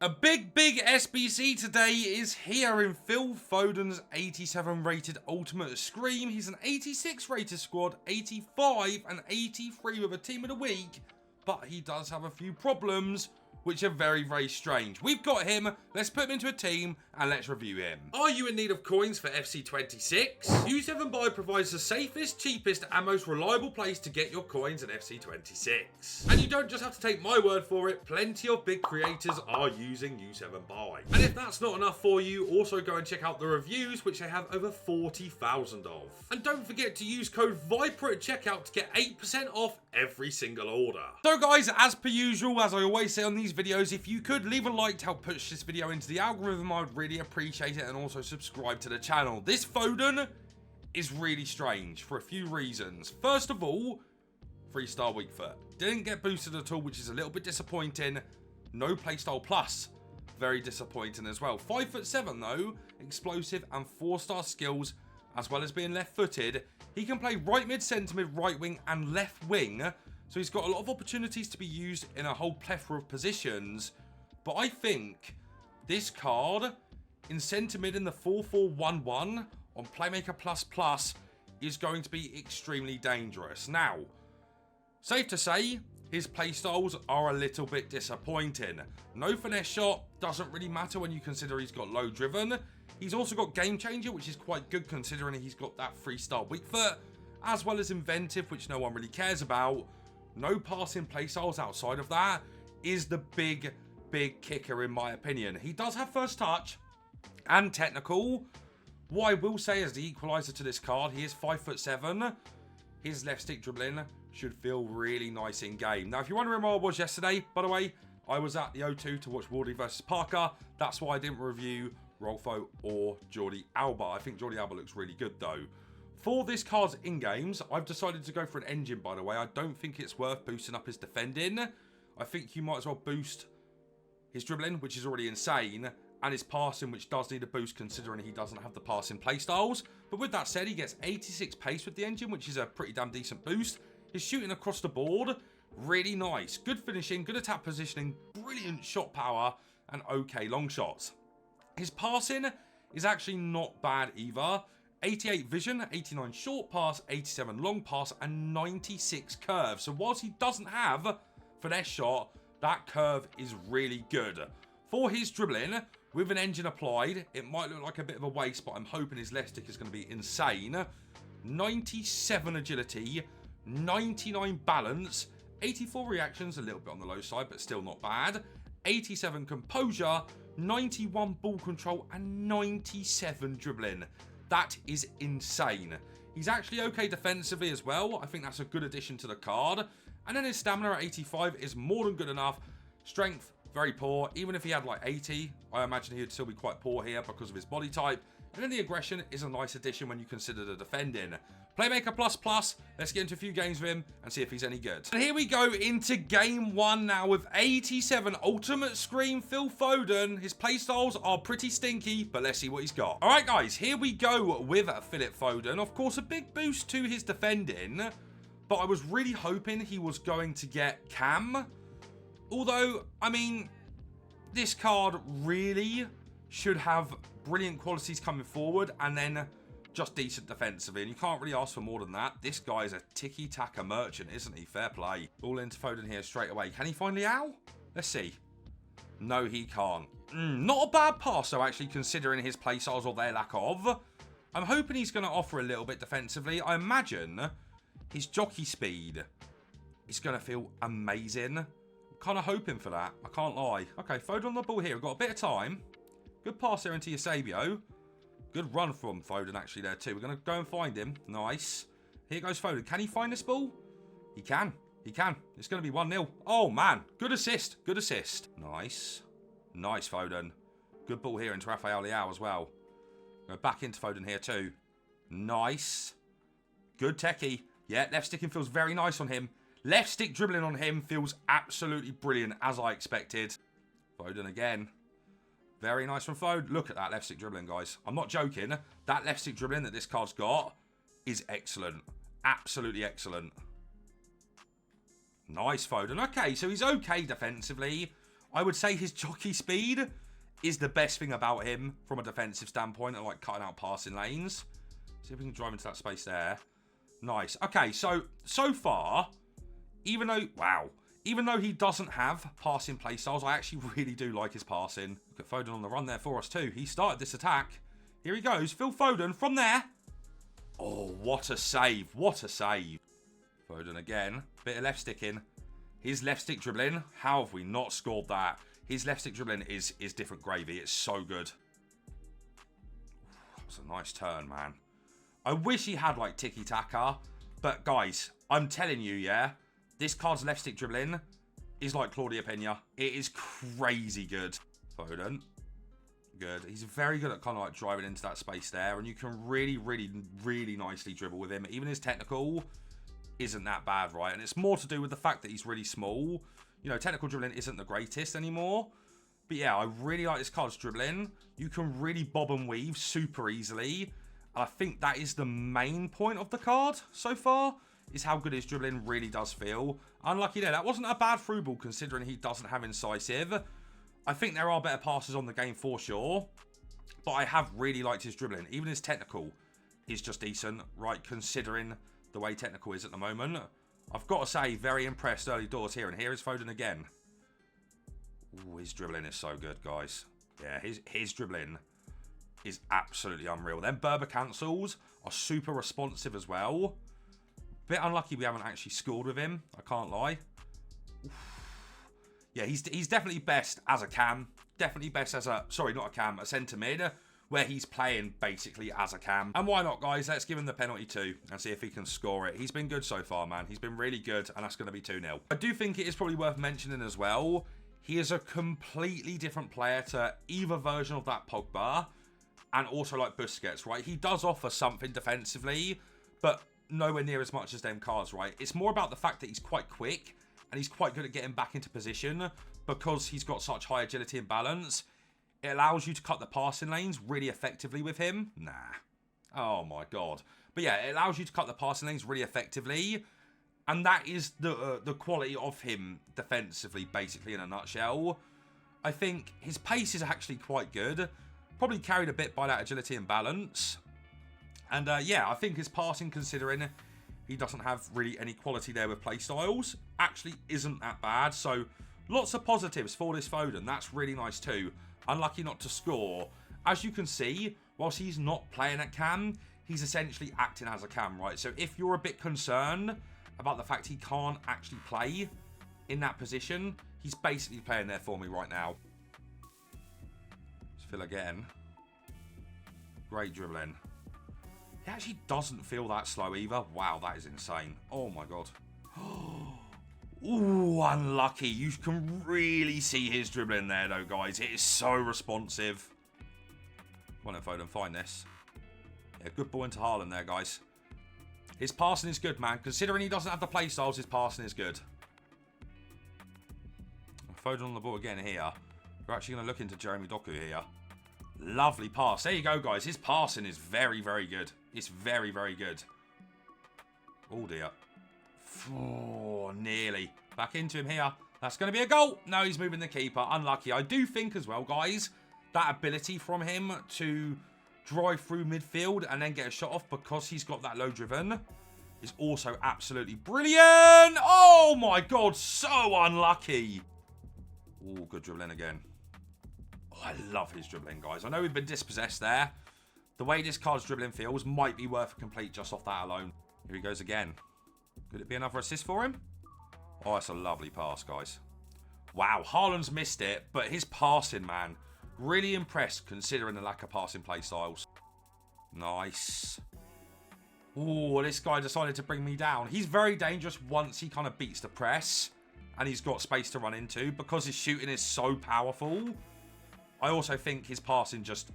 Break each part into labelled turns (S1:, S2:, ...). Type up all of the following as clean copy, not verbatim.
S1: A big SBC today is here in Phil Foden's 87 rated Ultimate Scream. He's an 86 rated squad, 85 and 83 with a team of the week, but he does have a few problems which are very strange. We've got him, let's put him into a team and let's review him. Are you in need of coins for FC26? U7 Buy provides the safest, cheapest and most reliable place to get your coins in FC26. And you don't just have to take my word for it, plenty of big creators are using U7 Buy. And if that's not enough for you, also go and check out the reviews, which they have over 40,000 of. And don't forget to use code VIPER at checkout to get 8% off every single order. So guys, as per usual, as I always say on these videos, if you could leave a like to help push this video into the algorithm, I would really appreciate it, and also subscribe to the channel. This Foden is really strange for a few reasons. First of all, 3-star weak foot. Didn't get boosted at all, which is a little bit disappointing. No playstyle plus. Very disappointing as well. 5'7" though, explosive and 4-star skills, as well as being left-footed. He can play right mid, centre mid, right wing and left wing. So he's got a lot of opportunities to be used in a whole plethora of positions. But I think this card in centre mid in the 4-4-1-1 on Playmaker++ is going to be extremely dangerous. Now, safe to say, his playstyles are a little bit disappointing. No finesse shot, doesn't really matter when you consider he's got low driven. He's also got game changer, which is quite good considering he's got that 3-star weak foot, as well as inventive, which no one really cares about. No passing playstyles outside of that is the big kicker in my opinion. He does have first touch and technical. What I will say is the equaliser to this card, he is 5'7". His left stick dribbling should feel really nice in game. Now, if you're wondering where I was yesterday, by the way, I was at the O2 to watch Wardy versus Parker. That's why I didn't review Rolfo or Jordi Alba. I think Jordi Alba looks really good though. For this card's in-games, I've decided to go for an engine, by the way. I don't think it's worth boosting up his defending. I think you might as well boost his dribbling, which is already insane, and his passing, which does need a boost considering he doesn't have the passing playstyles. But with that said, he gets 86 pace with the engine, which is a pretty damn decent boost. His shooting across the board, really nice. Good finishing, good attack positioning, brilliant shot power, and okay long shots. His passing is actually not bad either. 88 vision, 89 short pass, 87 long pass, and 96 curve. So whilst he doesn't have finesse shot, that curve is really good. For his dribbling, with an engine applied, it might look like a bit of a waste, but I'm hoping his left stick is going to be insane. 97 agility, 99 balance, 84 reactions, a little bit on the low side, but still not bad. 87 composure, 91 ball control, and 97 dribbling. That is insane. He's actually okay defensively as well. I think that's a good addition to the card. And then his stamina at 85 is more than good enough. Strength, very poor. Even if he had like 80, I imagine he would still be quite poor here because of his body type. And then the aggression is a nice addition when you consider the defending. Playmaker++, let's get into a few games with him and see if he's any good. And here we go into game one now with 87 Ultimate Scream Phil Foden. His playstyles are pretty stinky, but let's see what he's got. All right, guys, here we go with Phil Foden. Of course, a big boost to his defending, but I was really hoping he was going to get Cam. Although, I mean, this card really should have brilliant qualities coming forward and then just decent defensively, and you can't really ask for more than that. This guy is a tiki-taka merchant, isn't he? Fair play. All into Foden here straight away. Can he find Liao? Let's see. No, he can't. Not a bad pass, though, actually, considering his playstyles or their lack of. I'm hoping he's going to offer a little bit defensively. I imagine his jockey speed is going to feel amazing. I'm kind of hoping for that. I can't lie. Okay, Foden on the ball here. We've got a bit of time. Good pass there into Eusebio. Good run from Foden actually there too. We're going to go and find him. Nice. Here goes Foden. Can he find this ball? He can. He can. It's going to be 1-0. Oh, man. Good assist. Good assist. Nice. Nice, Foden. Good ball here into Rafael Leao as well. Go back into Foden here too. Nice. Good techie. Yeah, left sticking feels very nice on him. Left stick dribbling on him feels absolutely brilliant, as I expected. Foden again. Very nice from Foden. Look at that left stick dribbling, guys. I'm not joking. That left stick dribbling that this card's got is excellent. Absolutely excellent. Nice, Foden. Okay, so he's okay defensively. I would say his jockey speed is the best thing about him from a defensive standpoint and like cutting out passing lanes. See if we can drive into that space there. Nice. Okay, so far, even though he doesn't have passing play styles, I actually really do like his passing. Look at Foden on the run there for us too. He started this attack. Here he goes. Phil Foden from there. Oh, what a save. What a save. Foden again. Bit of left sticking. His left stick dribbling. How have we not scored that? His left stick dribbling is different gravy. It's so good. That was a nice turn, man. I wish he had like tiki-taka. But guys, I'm telling you, yeah. This card's left stick dribbling is like Claudia Pena. It is crazy good. Foden. Good. He's very good at kind of like driving into that space there. And you can really, really, really nicely dribble with him. Even his technical isn't that bad, right? And it's more to do with the fact that he's really small. You know, technical dribbling isn't the greatest anymore. But yeah, I really like this card's dribbling. You can really bob and weave super easily. And I think that is the main point of the card so far. Is how good his dribbling really does feel. Unlucky there. That wasn't a bad through ball considering he doesn't have incisive. I think there are better passes on the game for sure. But I have really liked his dribbling. Even his technical is just decent, right? Considering the way technical is at the moment. I've got to say, very impressed early doors here. And here is Foden again. Ooh, his dribbling is so good, guys. Yeah, his dribbling is absolutely unreal. Then Berber cancels are super responsive as well. Bit unlucky we haven't actually scored with him. I can't lie. Oof. Yeah, he's definitely best as a cam. Definitely best as a... Sorry, not a cam. A centre mid. Where he's playing basically as a cam. And why not, guys? Let's give him the penalty too. And see if he can score it. He's been good so far, man. He's been really good. And that's going to be 2-0. I do think it is probably worth mentioning as well. He is a completely different player to either version of that Pogba. And also like Busquets, right? He does offer something defensively. But... nowhere near as much as them cards, right? It's more about the fact that he's quite quick and he's quite good at getting back into position because he's got such high agility and balance. It allows you to cut the passing lanes really effectively with him. Nah. Oh my god. But yeah, it allows you to cut the passing lanes really effectively. And that is the quality of him defensively, basically, in a nutshell. I think his pace is actually quite good. Probably carried a bit by that agility and balance. And yeah, I think his passing, considering he doesn't have really any quality there with playstyles, actually isn't that bad. So lots of positives for this Foden. That's really nice too. Unlucky not to score. As you can see, whilst he's not playing at cam, he's essentially acting as a cam, right? So if you're a bit concerned about the fact he can't actually play in that position, he's basically playing there for me right now. Let's Phil again. Great dribbling. It actually doesn't feel that slow either. Wow, that is insane. Oh my god. Ooh, unlucky. You can really see his dribbling there though, guys. It is so responsive. Come on, Foden, find this. Yeah, good ball into Haaland there, guys. His passing is good, man. Considering he doesn't have the play styles, his passing is good. Foden on the ball again here. We're actually going to look into Jeremy Doku here. Lovely pass. There you go, guys. His passing is very, very good. It's very, very good. Oh, dear. Oh, nearly. Back into him here. That's going to be a goal. No, he's moving the keeper. Unlucky. I do think as well, guys, that ability from him to drive through midfield and then get a shot off because he's got that low driven is also absolutely brilliant. Oh, my God. So unlucky. Oh, good dribbling again. Oh, I love his dribbling, guys. I know we've been dispossessed there. The way this card's dribbling feels might be worth a complete just off that alone. Here he goes again. Could it be another assist for him? Oh, that's a lovely pass, guys. Wow, Haaland's missed it, but his passing, man. Really impressed considering the lack of passing play styles. Nice. Oh, this guy decided to bring me down. He's very dangerous once he kind of beats the press and he's got space to run into because his shooting is so powerful. I also think his passing just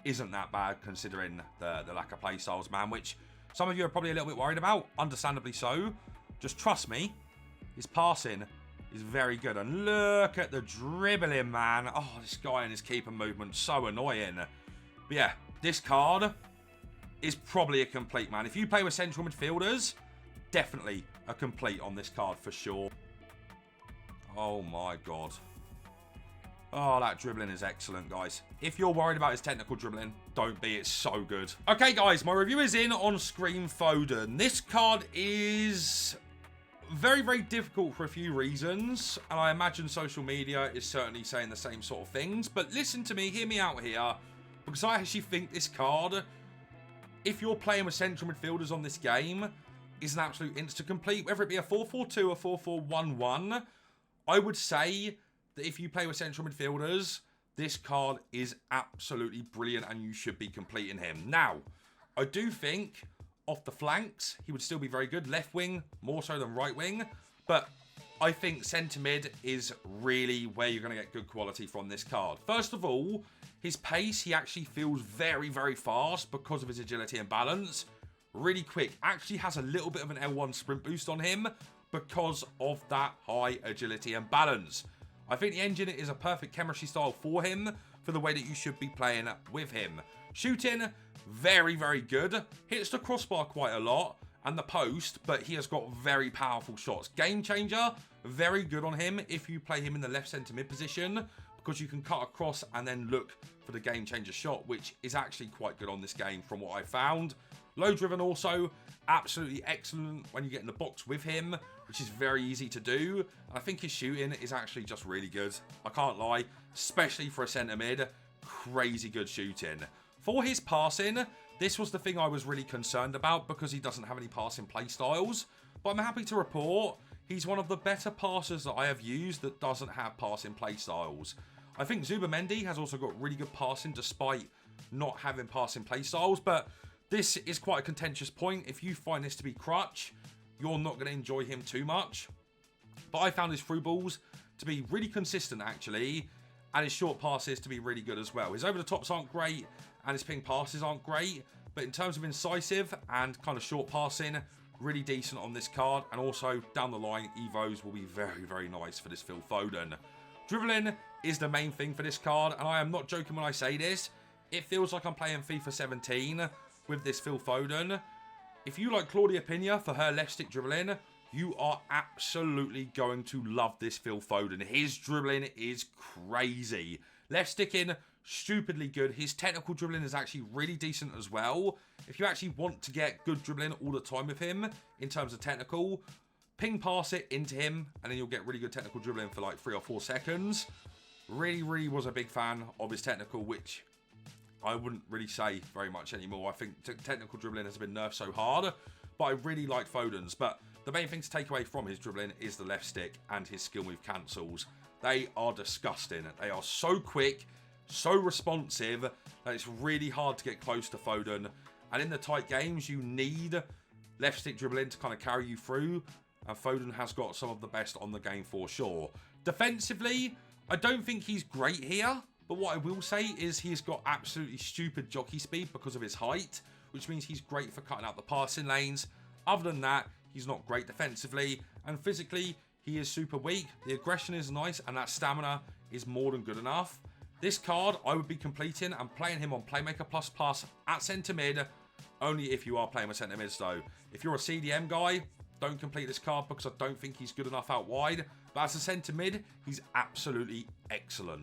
S1: isn't that bad considering the lack of play styles, man, which some of you are probably a little bit worried about, understandably so. Just trust me, his passing is very good. And look at the dribbling, man. Oh, this guy and his keeper movement, so annoying. But yeah, this card is probably a complete, man. If you play with central midfielders, definitely a complete on this card for sure. Oh my God. Oh, that dribbling is excellent, guys. If you're worried about his technical dribbling, don't be. It's so good. Okay, guys, my review is in on Scream Foden. This card is very, very difficult for a few reasons, and I imagine social media is certainly saying the same sort of things. But listen to me, hear me out here, because I actually think this card, if you're playing with central midfielders on this game, is an absolute insta-complete. Whether it be a 4-4-2 or 4-4-1-1, I would say that if you play with central midfielders, this card is absolutely brilliant and you should be completing him. Now, I do think off the flanks, he would still be very good. Left wing, more so than right wing. But I think centre mid is really where you're going to get good quality from this card. First of all, his pace, he actually feels very, very fast because of his agility and balance. Really quick. Actually has a little bit of an L1 sprint boost on him because of that high agility and balance. I think the engine is a perfect chemistry style for him, for the way that you should be playing with him. Shooting, very, very good. Hits the crossbar quite a lot and the post, but he has got very powerful shots. Game changer, very good on him if you play him in the left centre mid position, because you can cut across and then look for the game changer shot, which is actually quite good on this game from what I found. Low driven also, absolutely excellent when you get in the box with him, which is very easy to do. I think his shooting is actually just really good. I can't lie, especially for a centre mid, crazy good shooting. For his passing, this was the thing I was really concerned about because he doesn't have any passing play styles. But I'm happy to report he's one of the better passers that I have used that doesn't have passing play styles. I think Zubamendi has also got really good passing despite not having passing play styles, but this is quite a contentious point. If you find this to be crutch, you're not going to enjoy him too much. But I found his through balls to be really consistent, actually, and his short passes to be really good as well. His over-the-tops aren't great, and his ping passes aren't great, but in terms of incisive and kind of short passing, really decent on this card. And also, down the line, Evos will be very, very nice for this Phil Foden. Dribbling is the main thing for this card, and I am not joking when I say this. It feels like I'm playing FIFA 17 with this Phil Foden. If you like Claudia Pina for her left stick dribbling, you are absolutely going to love this Phil Foden. His dribbling is crazy. Left sticking, stupidly good. His technical dribbling is actually really decent as well. If you actually want to get good dribbling all the time with him, in terms of technical, ping pass it into him, and then you'll get really good technical dribbling for like 3 or 4 seconds. Really, really was a big fan of his technical, which I wouldn't really say very much anymore. I think technical dribbling has been nerfed so hard, but I really like Foden's. But the main thing to take away from his dribbling is the left stick and his skill move cancels. They are disgusting. They are so quick, so responsive, that it's really hard to get close to Foden. And in the tight games, you need left stick dribbling to kind of carry you through. And Foden has got some of the best on the game for sure. Defensively, I don't think he's great here. But what I will say is he's got absolutely stupid jockey speed because of his height, which means he's great for cutting out the passing lanes. Other than that, he's not great defensively, and physically, he is super weak. The aggression is nice, and that stamina is more than good enough. This card, I would be completing and playing him on Playmaker Plus at centre mid, only if you are playing with centre mids though. If you're a CDM guy, don't complete this card because I don't think he's good enough out wide. But as a centre mid, he's absolutely excellent.